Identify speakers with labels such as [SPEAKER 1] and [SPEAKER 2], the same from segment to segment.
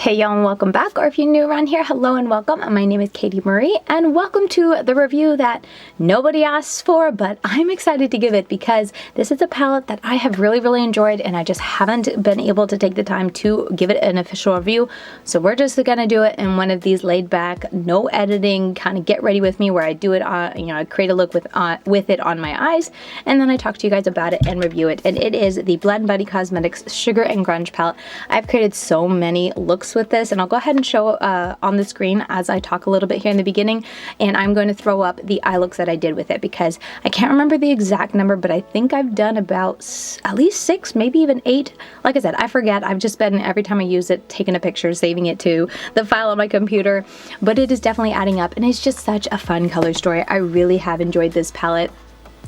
[SPEAKER 1] Hey y'all, and welcome back, or if you're new around here, hello and welcome. My name is Katie Marie and welcome to the review that nobody asks for, but I'm excited to give it because this is a palette that I have really enjoyed and I just haven't been able to take the time to give it an official review. So we're just gonna do it in one of these laid back, no editing, kind of get ready with me where I do it on, I create a look with it on my eyes and then I talk to you guys about it and review it. And it is the Blend Buddy Cosmetics Sugar and Grunge palette. I've created so many looks with this, and I'll go ahead and show on the screen as I talk a little bit here in the beginning, and I'm going to throw up the eye looks that I did with it because I can't remember the exact number, but I think I've done about at least 6, maybe even 8. Like I said, I forget. I've just been, every time I use it, taking a picture, saving it to the file on my computer, but it is definitely adding up, and it's just such a fun color story. I really have enjoyed this palette.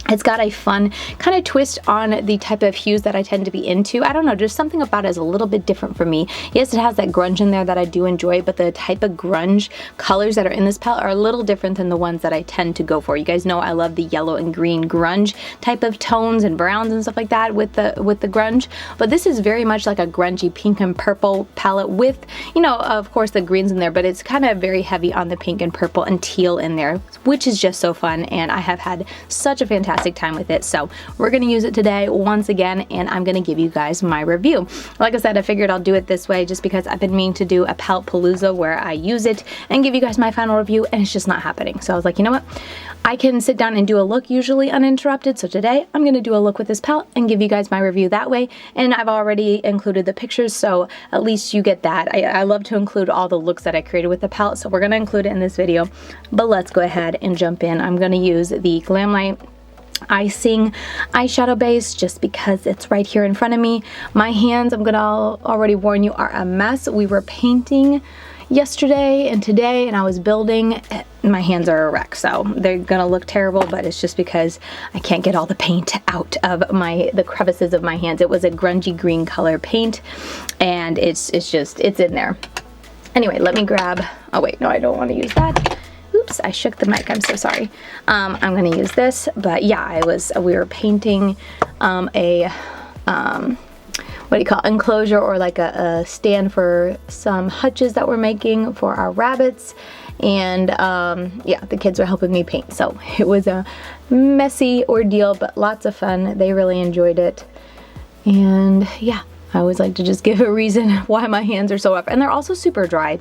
[SPEAKER 1] It's got a fun kind of twist on the type of hues that I tend to be into. I don't know, just something about it is a little bit different for me. Yes, it has that grunge in there that I do enjoy, but the type of grunge colors that are in this palette are a little different than the ones that I tend to go for. You guys know I love the yellow and green grunge type of tones and browns and stuff like that with the grunge, but this is very much like a grungy pink and purple palette with, of course the greens in there, but it's kind of very heavy on the pink and purple and teal in there, which is just so fun, and I have had such a fantastic time with it. So we're going to use it today once again, and I'm going to give you guys my review. Like I said, I figured I'll do it this way just because I've been meaning to do a palette palooza where I use it and give you guys my final review, and it's just not happening. So I was like, you know what? I can sit down and do a look usually uninterrupted, so today I'm going to do a look with this palette and give you guys my review that way, and I've already included the pictures, so at least you get that. I love to include all the looks that I created with the palette, so we're going to include it in this video, but let's go ahead and jump in. I'm going to use the Glamlite Icing eyeshadow base just because it's right here in front of me. My hands, I'm gonna already warn you, are a mess. We were painting yesterday and today, and I was building. My hands are a wreck, so they're gonna look terrible, but it's just because I can't get all the paint out of the crevices of my hands. It was a grungy green color paint, and it's in there. Anyway, let me grab, oh wait, no, I don't want to use that. Oops, I shook the mic, I'm so sorry. I'm gonna use this, but yeah, we were painting what do you call it? Enclosure, or like a stand for some hutches that we're making for our rabbits, and yeah, the kids were helping me paint, so it was a messy ordeal, but lots of fun. They really enjoyed it, and yeah, I always like to just give a reason why my hands are so rough, and they're also super dry.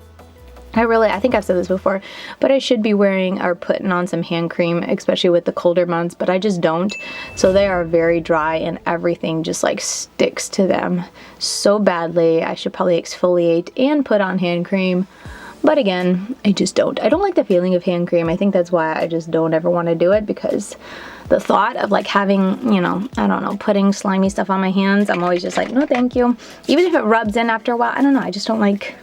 [SPEAKER 1] I think I've said this before, but I should be wearing or putting on some hand cream, especially with the colder months, but I just don't. So they are very dry and everything just like sticks to them so badly. I should probably exfoliate and put on hand cream, but again, I just don't. I don't like the feeling of hand cream. I think that's why I just don't ever want to do it, because the thought of like having, I don't know, putting slimy stuff on my hands, I'm always just like, no thank you. Even if it rubs in after a while, I don't know, I just don't like,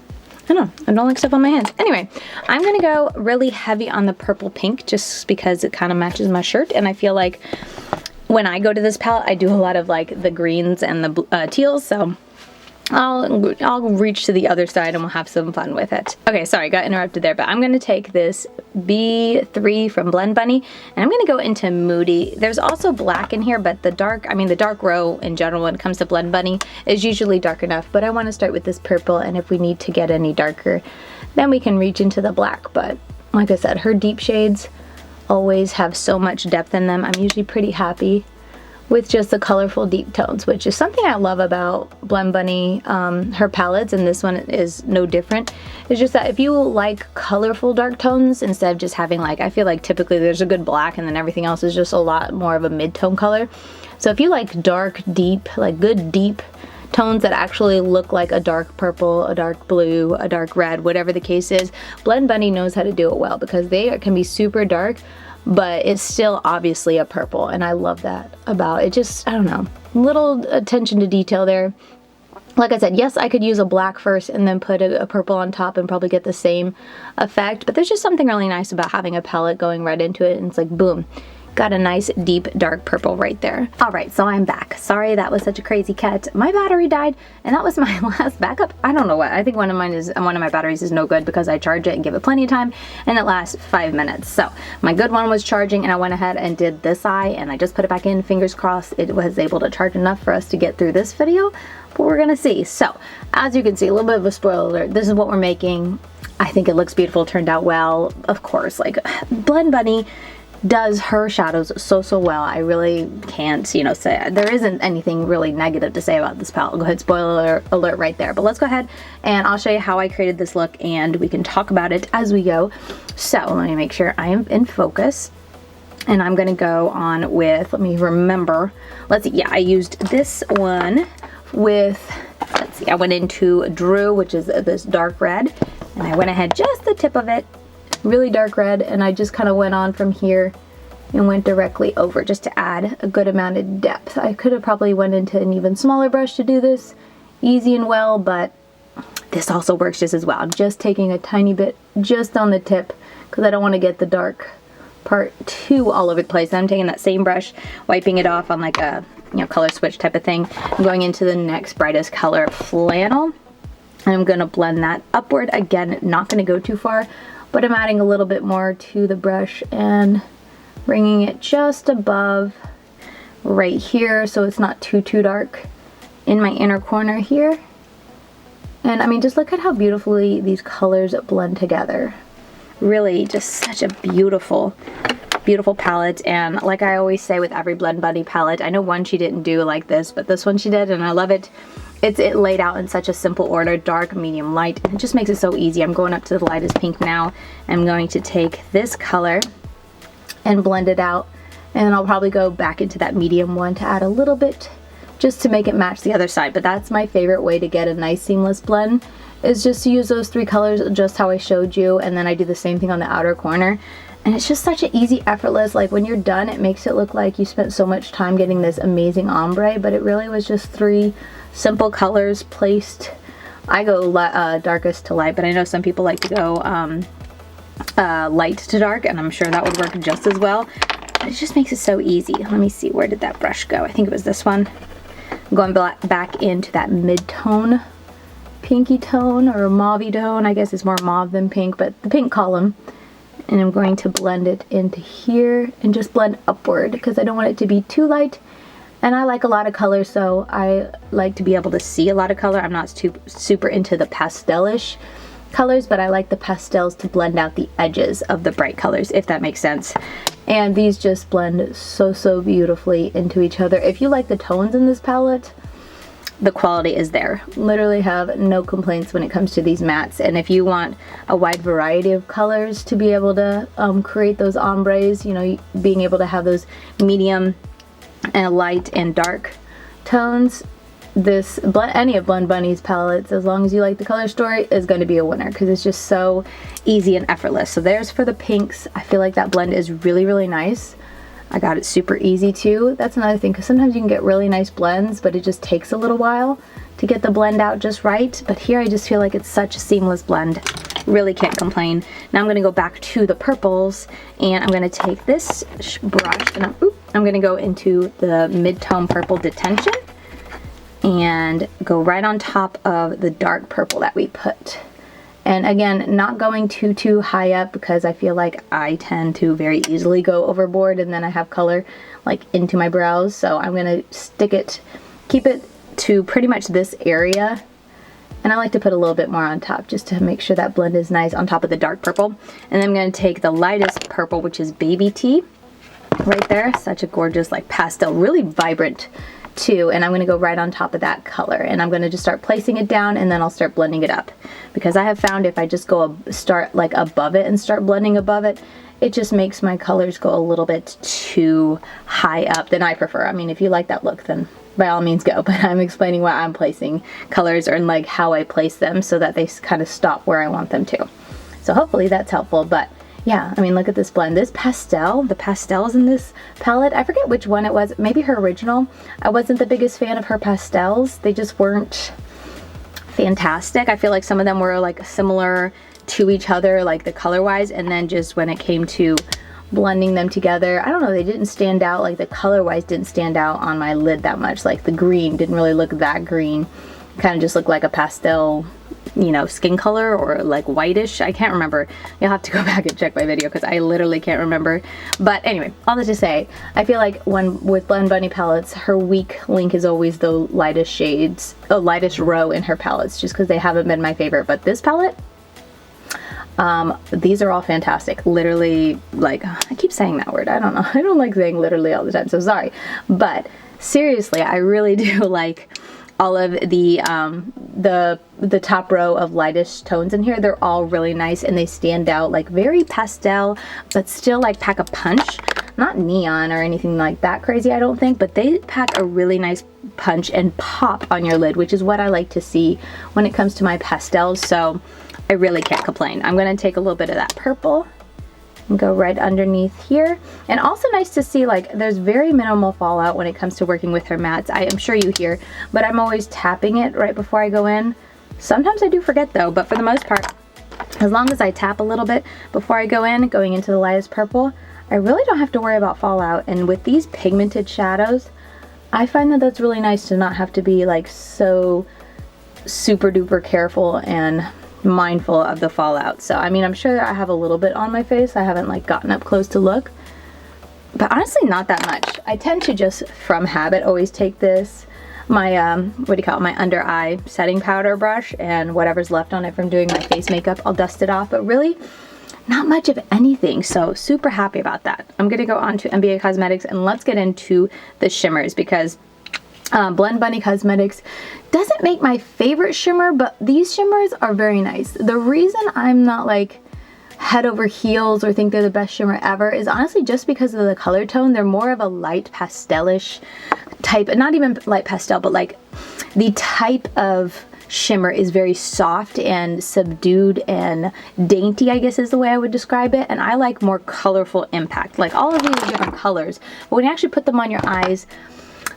[SPEAKER 1] I don't like stuff on my hands. Anyway, I'm gonna go really heavy on the purple pink just because it kind of matches my shirt, and I feel like when I go to this palette, I do a lot of like the greens and the teals, so I'll reach to the other side and we'll have some fun with it. Okay, sorry, got interrupted there, but I'm gonna take this B3 from Blend Bunny, and I'm gonna go into Moody. There's also black in here, but the dark row in general when it comes to Blend Bunny is usually dark enough, but I wanna start with this purple, and if we need to get any darker, then we can reach into the black. But like I said, her deep shades always have so much depth in them. I'm usually pretty happy with just the colorful deep tones, which is something I love about Blend Bunny, her palettes, and this one is no different. It's just that if you like colorful dark tones, instead of just having like, I feel like typically there's a good black and then everything else is just a lot more of a mid-tone color. So if you like dark, deep, like good deep tones that actually look like a dark purple, a dark blue, a dark red, whatever the case is, Blend Bunny knows how to do it well, because they can be super dark, but it's still obviously a purple, and I love that about it. Just, I don't know, little attention to detail there. Like I said, yes, I could use a black first and then put a purple on top and probably get the same effect, but there's just something really nice about having a palette going right into it, and it's like, boom, got a nice deep dark purple right there. All right, so I'm back. Sorry that was such a crazy cut. My battery died and that was my last backup. I don't know what. I think one of my batteries is no good because I charge it and give it plenty of time and it lasts 5 minutes. So my good one was charging and I went ahead and did this eye and I just put it back in. Fingers crossed it was able to charge enough for us to get through this video, but we're gonna see. So as you can see, a little bit of a spoiler alert, this is what we're making. I think it looks beautiful, turned out well. Of course, like Blend Bunny does her shadows so well. I really can't, you know, say there isn't anything really negative to say about this palette. Go ahead, spoiler alert right there. But let's go ahead and I'll show you how I created this look and we can talk about it as we go. So let me make sure I am in focus. And I'm gonna go on with, let me remember, let's see, yeah, I used this one with, let's see, I went into Drew, which is this dark red, and I went ahead just the tip of it, really dark red, and I just kind of went on from here and went directly over just to add a good amount of depth. I could have probably went into an even smaller brush to do this easy and well, but this also works just as well. I'm just taking a tiny bit just on the tip because I don't want to get the dark part too all over the place. I'm taking that same brush, wiping it off on like a, you know, color switch type of thing. I'm going into the next brightest color, Flannel, and I'm going to blend that upward. Again, not going to go too far, but I'm adding a little bit more to the brush and bringing it just above right here so it's not too dark in my inner corner here. And I mean, just look at how beautifully these colors blend together. Really just such a beautiful palette. And like I always say with every Blend Bunny palette, I know one she didn't do like this, but this one she did and I love it. It's laid out in such a simple order, dark, medium, light, and it just makes it so easy. I'm going up to the lightest pink now. I'm going to take this color and blend it out, and I'll probably go back into that medium one to add a little bit just to make it match the other side. But that's my favorite way to get a nice seamless blend, is just to use those three colors just how I showed you, and then I do the same thing on the outer corner. And it's just such an easy, effortless, like when you're done it makes it look like you spent so much time getting this amazing ombre, but it really was just three simple colors placed. I go darkest to light, but I know some people like to go light to dark, and I'm sure that would work just as well. But it just makes it so easy. Let me see, where did that brush go? I think it was this one. I'm going back into that mid-tone, pinky tone, or mauve-y tone. I guess it's more mauve than pink, but the pink column. And I'm going to blend it into here and just blend upward because I don't want it to be too light. And I like a lot of color, so I like to be able to see a lot of color. I'm not super into the pastel-ish colors, but I like the pastels to blend out the edges of the bright colors, if that makes sense. And these just blend so beautifully into each other. If you like the tones in this palette, the quality is there. Literally have no complaints when it comes to these mattes. And if you want a wide variety of colors to be able to create those ombres, you know, being able to have those medium and light and dark tones, any of Blend Bunny's palettes, as long as you like the color story, is going to be a winner because it's just so easy and effortless. So there's for the pinks. I feel like that blend is really nice. I got it super easy too. That's another thing, because sometimes you can get really nice blends, but it just takes a little while to get the blend out just right. But here I just feel like it's such a seamless blend. Really can't complain. Now I'm going to go back to the purples, and I'm going to take this brush and I'm going to go into the mid-tone purple Detention and go right on top of the dark purple that we put. And again, not going too high up because I feel like I tend to very easily go overboard and then I have color like into my brows. So I'm going to keep it to pretty much this area. And I like to put a little bit more on top just to make sure that blend is nice on top of the dark purple. And then I'm going to take the lightest purple, which is Baby Tea, right there. Such a gorgeous like pastel, really vibrant too, and I'm going to go right on top of that color, and I'm going to just start placing it down, and then I'll start blending it up, because I have found if I just start like above it and start blending above it, it just makes my colors go a little bit too high up than I prefer. I mean, if you like that look, then by all means go, but I'm explaining why I'm placing colors or like how I place them so that they kind of stop where I want them to. So hopefully that's helpful. But yeah, I mean, look at this blend. This pastel, the pastels in this palette, I forget which one it was, maybe her original. I wasn't the biggest fan of her pastels. They just weren't fantastic. I feel like some of them were like similar to each other, like the color wise, and then just when it came to blending them together. I don't know, they didn't stand out, like the color wise didn't stand out on my lid that much. Like the green didn't really look that green, kind of just looked like a pastel, you know, skin color, or like whitish. I can't remember. You'll have to go back and check my video because I literally can't remember. But anyway, all that to say, I feel like when with Blend Bunny palettes, her weak link is always the lightest shades, lightest row in her palettes, just because they haven't been my favorite. But this palette, these are all fantastic. Literally, like, I keep saying that word. I don't know. I don't like saying literally all the time, so sorry. But seriously, I really do like all of the top row of lightest tones in here. They're all really nice and they stand out, like very pastel, but still like pack a punch. Not neon or anything like that crazy, I don't think, but they pack a really nice punch and pop on your lid, which is what I like to see when it comes to my pastels. So I really can't complain. I'm gonna take a little bit of that purple and go right underneath here. And also nice to see, like, there's very minimal fallout when it comes to working with her mattes. I am sure you hear, but I'm always tapping it right before I go in. Sometimes I do forget though, but for the most part, as long as I tap a little bit before I go in, going into the lightest purple, I really don't have to worry about fallout. And with these pigmented shadows, I find that that's really nice to not have to be like so super duper careful and mindful of the fallout. So I mean, I'm sure I have a little bit on my face. I haven't like gotten up close to look, but honestly not that much. I tend to just from habit always take this, my what do you call it, my under eye setting powder brush, and whatever's left on it from doing my face makeup, I'll dust it off, but really not much of anything. So super happy about that. I'm gonna go on to NBA Cosmetics and let's get into the shimmers, because Blend Bunny Cosmetics doesn't make my favorite shimmer, but these shimmers are very nice. The reason I'm not like head over heels or think they're the best shimmer ever is honestly just because of the color tone. They're more of a light pastelish type, not even light pastel, but like the type of shimmer is very soft and subdued and dainty, I guess is the way I would describe it. And I like more colorful impact. Like all of these are different colors, but when you actually put them on your eyes,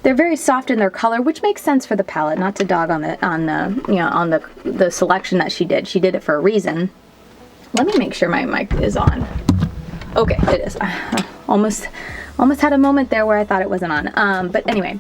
[SPEAKER 1] they're very soft in their color, which makes sense for the palette. Not to dog on the selection that she did. She did it for a reason. Let me make sure my mic is on. Okay, it is. Almost had a moment there where I thought it wasn't on. But anyway,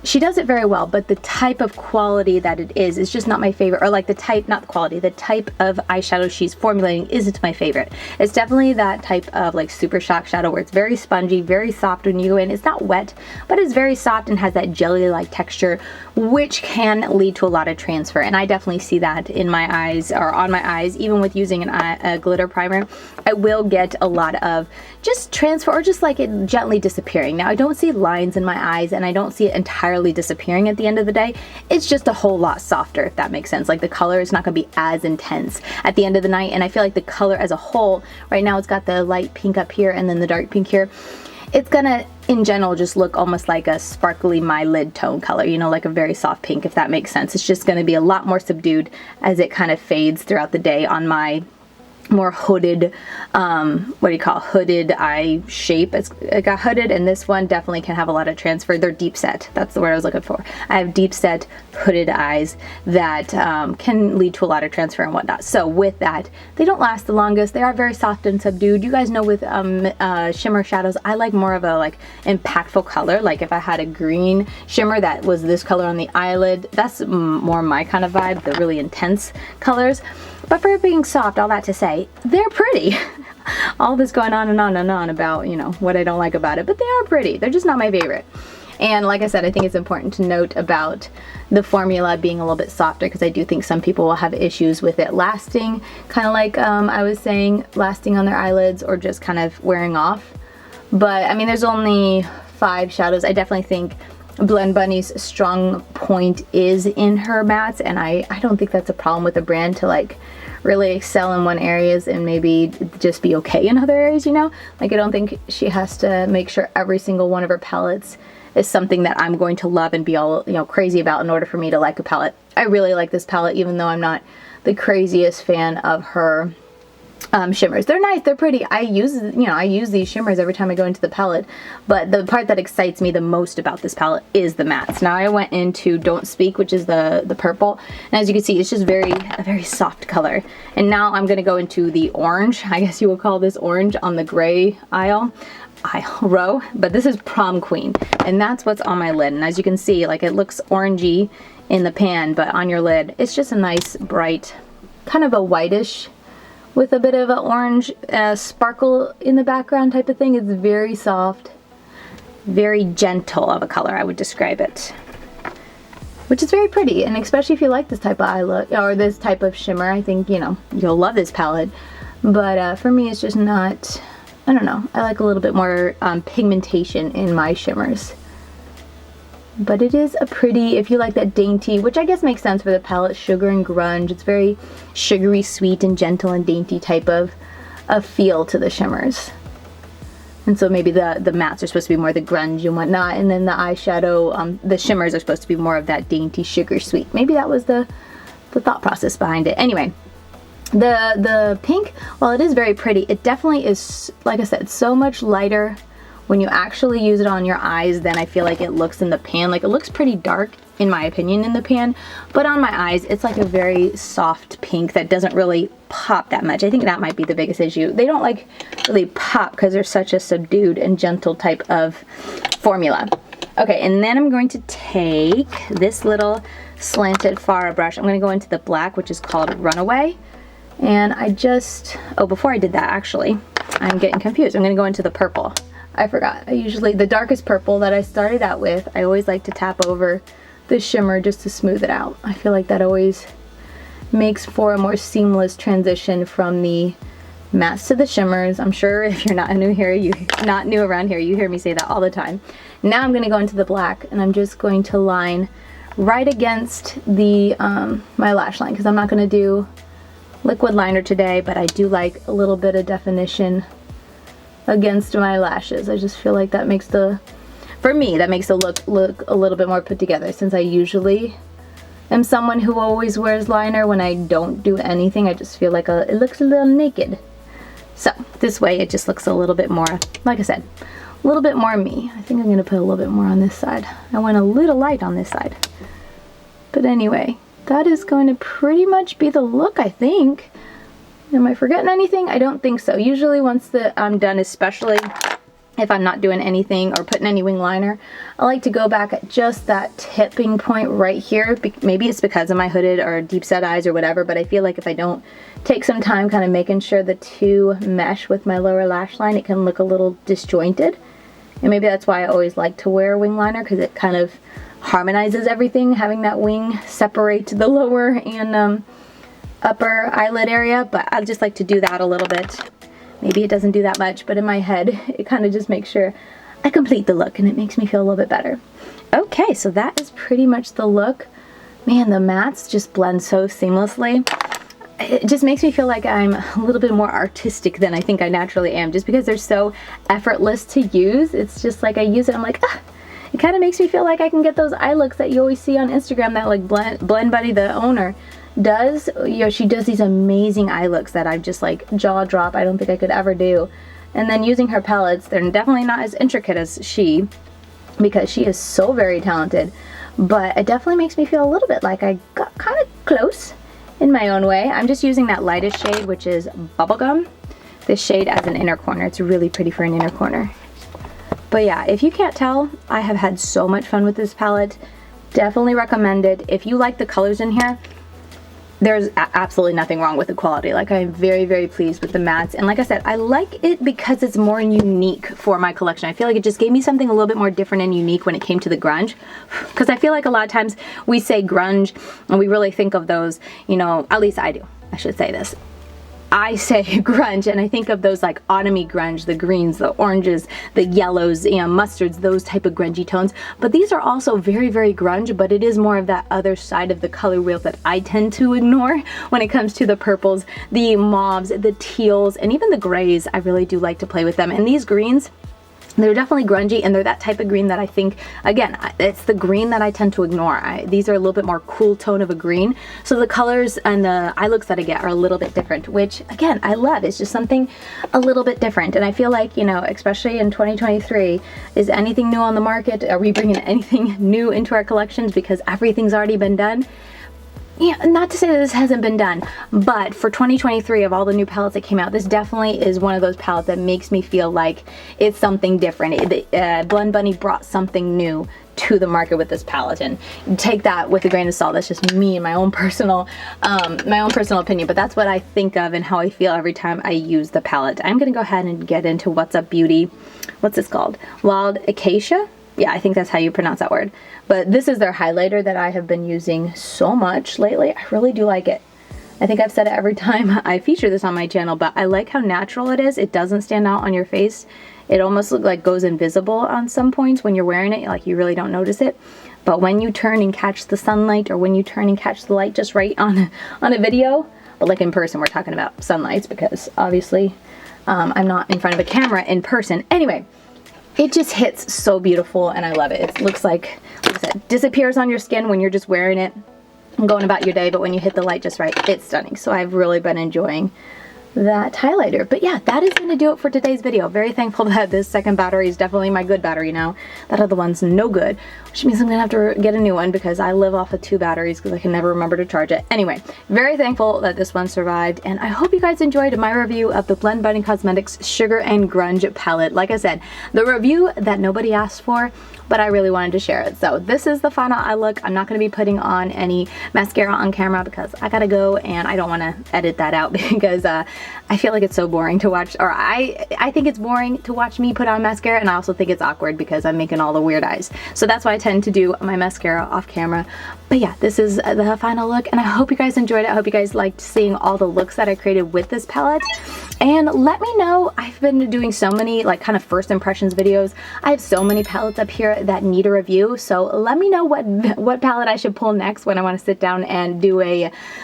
[SPEAKER 1] she does it very well, but the type of quality that it is just not my favorite. Or like the type, not the quality, the type of eyeshadow she's formulating isn't my favorite. It's definitely that type of like Super Shock shadow where it's very spongy, very soft when you go in. It's not wet, but it's very soft and has that jelly-like texture, which can lead to a lot of transfer. And I definitely see that in my eyes, or on my eyes, even with using a glitter primer. I will get a lot of just transfer, or just like it gently disappearing. Now I don't see lines in my eyes, and I don't see it entirely disappearing at the end of the day. It's just a whole lot softer, if that makes sense. Like the color is not going to be as intense at the end of the night, and I feel like the color as a whole, right now it's got the light pink up here and then the dark pink here. It's gonna, in general, just look almost like a sparkly my lid tone color, you know, like a very soft pink, if that makes sense. It's just gonna be a lot more subdued as it kind of fades throughout the day on my more hooded, what do you call, hooded eye shape. It got hooded, and this one definitely can have a lot of transfer. They're deep set. That's the word I was looking for. I have deep set hooded eyes that can lead to a lot of transfer and whatnot. So with that, they don't last the longest. They are very soft and subdued. You guys know with shimmer shadows, I like more of a like impactful color. Like if I had a green shimmer that was this color on the eyelid, that's more my kind of vibe, the really intense colors. But for it being soft, all that to say, they're pretty. All this going on and on and on about, you know, what I don't like about it, but they are pretty. They're just not my favorite. And like I said, I think it's important to note about the formula being a little bit softer, because I do think some people will have issues with it lasting, kind of like I was saying, lasting on their eyelids or just kind of wearing off. But I mean, there's only 5 shadows. I definitely think Blend Bunny's strong point is in her mattes, and I don't think that's a problem with a brand to like really excel in one areas and maybe just be okay in other areas, you know? Like I don't think she has to make sure every single one of her palettes is something that I'm going to love and be all, you know, crazy about in order for me to like a palette. I really like this palette, even though I'm not the craziest fan of her shimmers. They're nice, they're pretty. I use these shimmers every time I go into the palette, but the part that excites me the most about this palette is the mattes. Now I went into Don't Speak, which is the purple, and as you can see, it's just a very soft color. And now I'm gonna go into the orange. I guess you will call this orange on the gray row, but this is Prom Queen, and that's what's on my lid. And as you can see, like, it looks orangey in the pan, but on your lid, it's just a nice, bright, kind of a whitish with a bit of an orange sparkle in the background type of thing. It's very soft, very gentle of a color, I would describe it, which is very pretty. And especially if you like this type of eye look or this type of shimmer, I think, you know, you'll love this palette. But for me, it's just not, I don't know, I like a little bit more pigmentation in my shimmers. But it is a pretty, if you like that dainty, which I guess makes sense for the palette, sugar and grunge. It's very sugary, sweet, and gentle and dainty type of feel to the shimmers. And so maybe the mattes are supposed to be more the grunge and whatnot, and then the eyeshadow, the shimmers are supposed to be more of that dainty, sugar sweet. Maybe that was the thought process behind it. Anyway, the pink, while it is very pretty, it definitely is, like I said, so much lighter when you actually use it on your eyes than I feel like it looks in the pan. Like, it looks pretty dark, in my opinion, in the pan, but on my eyes, it's like a very soft pink that doesn't really pop that much. I think that might be the biggest issue. They don't like really pop because they're such a subdued and gentle type of formula. Okay, and then I'm going to take this little slanted SEPHORA brush. I'm going to go into the black, which is called Runaway. And before I did that, actually, I'm getting confused. I'm going to go into the purple. I forgot. I usually, the darkest purple that I started out with, I always like to tap over the shimmer just to smooth it out. I feel like that always makes for a more seamless transition from the mattes to the shimmers. I'm sure if you're not new around here, you hear me say that all the time. Now I'm going to go into the black, and I'm just going to line right against the my lash line, because I'm not going to do liquid liner today, but I do like a little bit of definition against my lashes. I just feel like that makes for me, that makes the look a little bit more put together, since I usually am someone who always wears liner when I don't do anything. I just feel like it looks a little naked. So this way it just looks a little bit more, like I said, a little bit more me. I think I'm going to put a little bit more on this side. I went a little light on this side. But anyway, that is going to pretty much be the look, I think. Am I forgetting anything? I don't think so. Usually once I'm done, especially if I'm not doing anything or putting any wing liner, I like to go back at just that tipping point right here. Maybe it's because of my hooded or deep set eyes or whatever, but I feel like if I don't take some time kind of making sure the two mesh with my lower lash line, it can look a little disjointed. And maybe that's why I always like to wear wing liner, because it kind of harmonizes everything, having that wing separate the lower and upper eyelid area. But I just like to do that a little bit. Maybe it doesn't do that much, but in my head it kind of just makes sure I complete the look, and it makes me feel a little bit better. Okay, so that is pretty much the look. Man, the mattes just blend so seamlessly. It just makes me feel like I'm a little bit more artistic than I think I naturally am, just because they're so effortless to use. It's just like I use it, I'm like, ah. It kind of makes me feel like I can get those eye looks that you always see on Instagram that like Blend Buddy, the owner, does. You know, she does these amazing eye looks that I'm just like jaw drop. I don't think I could ever do. And then using her palettes, they're definitely not as intricate as she, because she is so very talented. But it definitely makes me feel a little bit like I got kind of close in my own way. I'm just using that lightest shade, which is Bubblegum. This shade as an inner corner. It's really pretty for an inner corner. But yeah, if you can't tell, I have had so much fun with this palette. Definitely recommend it. If you like the colors in here, there's absolutely nothing wrong with the quality. Like, I'm very, very pleased with the mattes. And like I said, I like it because it's more unique for my collection. I feel like it just gave me something a little bit more different and unique when it came to the grunge. Because I feel like a lot of times we say grunge and we really think of those, you know, at least I do. I should say this. I say grunge and I think of those like autumny grunge, the greens, the oranges, the yellows, you know, mustards, those type of grungy tones. But these are also very, very grunge, but it is more of that other side of the color wheel that I tend to ignore when it comes to the purples, the mauves, the teals, and even the grays. I really do like to play with them. And these greens, They're definitely grungy, and they're that type of green that I think, again, it's the green that I tend to ignore. These are a little bit more cool tone of a green, so the colors and the eye looks that I get are a little bit different, which again, I love. It's just something a little bit different, and I feel like, you know, especially in 2023, is anything new on the market? Are we bringing anything new into our collections because everything's already been done? Yeah, not to say that this hasn't been done, but for 2023, of all the new palettes that came out, this definitely is one of those palettes that makes me feel like it's something different. Blend Bunny brought something new to the market with this palette, and take that with a grain of salt. That's just me and my own personal opinion, but that's what I think of and how I feel every time I use the palette. I'm gonna go ahead and get into What's Up Beauty. What's this called? Wild Acacia? Yeah, I think that's how you pronounce that word. But this is their highlighter that I have been using so much lately. I really do like it. I think I've said it every time I feature this on my channel, but I like how natural it is. It doesn't stand out on your face. It almost looks like goes invisible on some points when you're wearing it, like you really don't notice it. But when you turn and catch the sunlight, or when you turn and catch the light just right on a video, but like in person, we're talking about sunlights because obviously I'm not in front of a camera in person. Anyway, it just hits so beautiful, and I love it. It looks like I said, disappears on your skin when you're just wearing it and going about your day, but when you hit the light just right, it's stunning. So I've really been enjoying that highlighter. But yeah, that is going to do it for today's video. Very thankful that this second battery is definitely my good battery now. That other one's no good, which means I'm gonna have to get a new one because I live off of 2 batteries because I can never remember to charge it. Anyway, very thankful that this one survived, and I hope you guys enjoyed my review of the Blend Bunny Cosmetics Sugar and Grunge palette. Like I said, the review that nobody asked for, but I really wanted to share it. So this is the final eye look. I'm not going to be putting on any mascara on camera because I gotta go, and I don't want to edit that out because I feel like it's so boring to watch, or I think it's boring to watch me put on mascara, and I also think it's awkward because I'm making all the weird eyes. So that's why I tend to do my mascara off camera. But yeah, this is the final look, and I hope you guys enjoyed it. I hope you guys liked seeing all the looks that I created with this palette. And let me know, I've been doing so many like kind of first impressions videos. I have so many palettes up here that need a review, so let me know what palette I should pull next when I want to sit down and do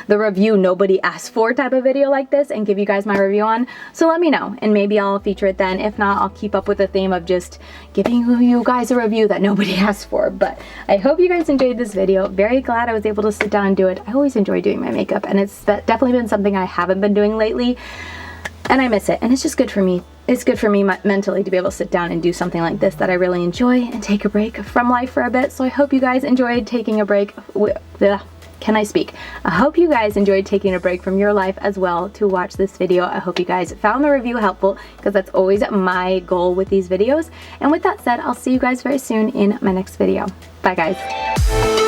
[SPEAKER 1] the review nobody asked for type of video like this and give you guys my review on. So let me know, and maybe I'll feature it then. If not, I'll keep up with the theme of just giving you guys a review that nobody asked for. But I hope you guys enjoyed this video. Very glad I was able to sit down and do it. I always enjoy doing my makeup, and it's definitely been something I haven't been doing lately, and I miss it, and it's just good for me. It's good for me mentally to be able to sit down and do something like this that I really enjoy and take a break from life for a bit. So I hope you guys enjoyed taking a break. Can I speak? I hope you guys enjoyed taking a break from your life as well to watch this video. I hope you guys found the review helpful, because that's always my goal with these videos. And with that said, I'll see you guys very soon in my next video. Bye guys.